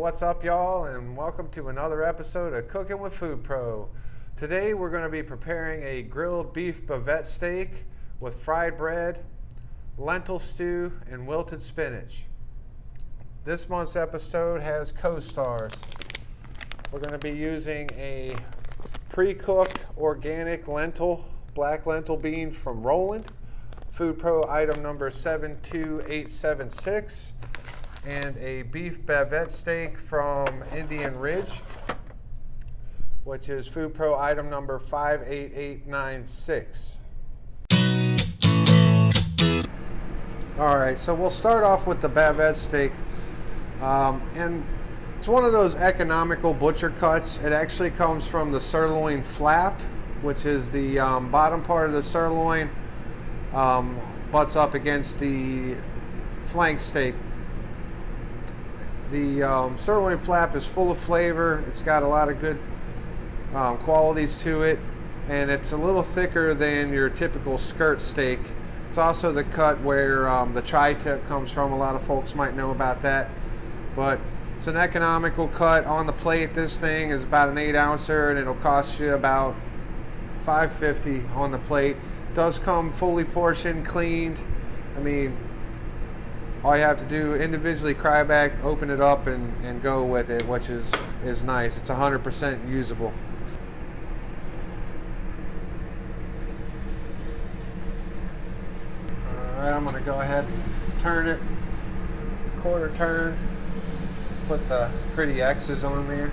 what's up, y'all, and welcome to another episode of Cooking with FoodPRO. Today we're going to be preparing a grilled beef bavette steak with fried bread, lentil stew, and wilted spinach. This month's episode has co-stars. We're going to be using a pre-cooked organic black lentil bean from Roland, FoodPRO item number 72876, and a beef bavette steak from Indian Ridge, which is FoodPRO item number 58896. All right, so we'll start off with the bavette steak, and it's one of those economical butcher cuts. It actually comes from the sirloin flap, which is the bottom part of the sirloin, butts up against the flank steak. The sirloin flap is full of flavor. It's got a lot of good qualities to it, and it's a little thicker than your typical skirt steak. It's also the cut where the tri-tip comes from. A lot of folks might know about that, but it's an economical cut. On the plate, this thing is about an 8-ouncer, and it'll cost you about $5.50 on the plate. It does come fully portioned, cleaned. I mean, all you have to do, individually cry back, open it up, and go with it, which is nice. It's 100% usable. Alright, I'm going to go ahead and turn it, quarter turn, put the pretty X's on there.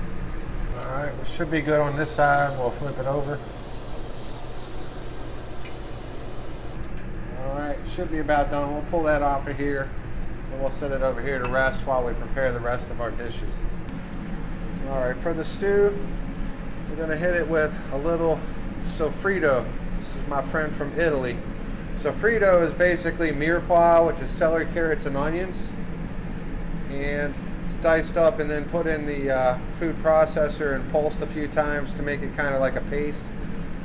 Alright, we should be good on this side. We'll flip it over. Alright, should be about done. We'll pull that off of here. And we'll set it over here to rest while we prepare the rest of our dishes. Alright, for the stew, we're going to hit it with a little sofrito. This is my friend from Italy. Sofrito is basically mirepoix, which is celery, carrots, and onions. And it's diced up and then put in the food processor and pulsed a few times to make it kind of like a paste.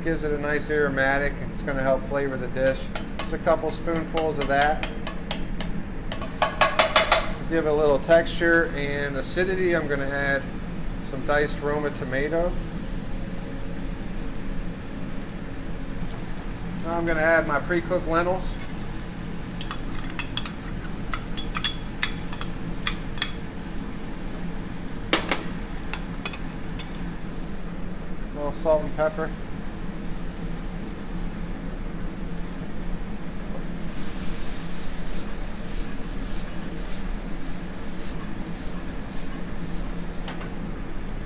Gives it a nice aromatic, and it's going to help flavor the dish. Just a couple spoonfuls of that. Give it a little texture and acidity. I'm going to add some diced Roma tomato. Now I'm going to add my pre-cooked lentils. A little salt and pepper.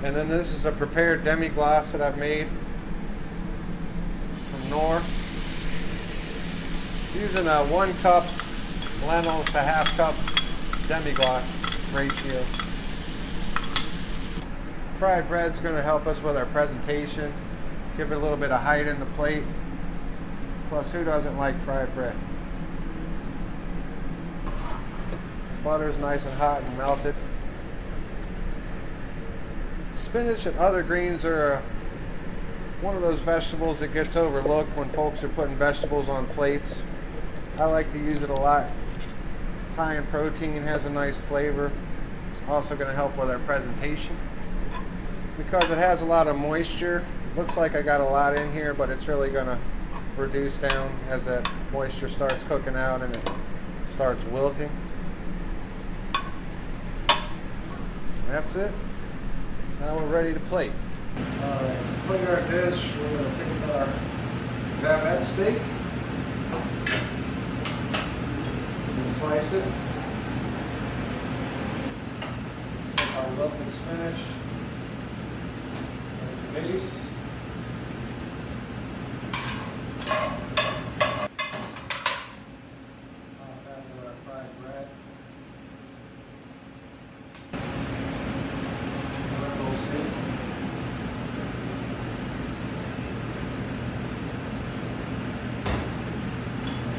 And then this is a prepared demi-glace that I've made from Knorr. Using a 1 cup lentils to half cup demi-glace ratio. Fried bread's going to help us with our presentation. Give it a little bit of height in the plate. Plus, who doesn't like fried bread? Butter's nice and hot and melted. Spinach and other greens are one of those vegetables that gets overlooked when folks are putting vegetables on plates. I like to use it a lot. It's high in protein, has a nice flavor. It's also going to help with our presentation. Because it has a lot of moisture, looks like I got a lot in here, but it's really going to reduce down as that moisture starts cooking out and it starts wilting. That's it. Now we're ready to plate. Alright, to plate our dish, we're going to take our bavette steak and slice it. Take our wilted spinach as the base. Pop that with our fried bread.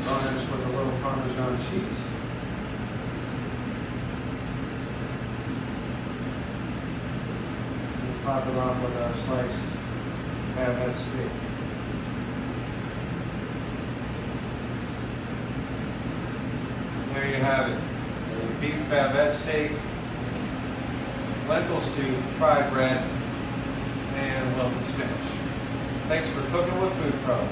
Garnish with a little Parmesan cheese. And top it off with our sliced bavette steak. There you have it. A beef bavette steak lentil stew, fried bread, and wilted spinach. Thanks for cooking with FoodPRO.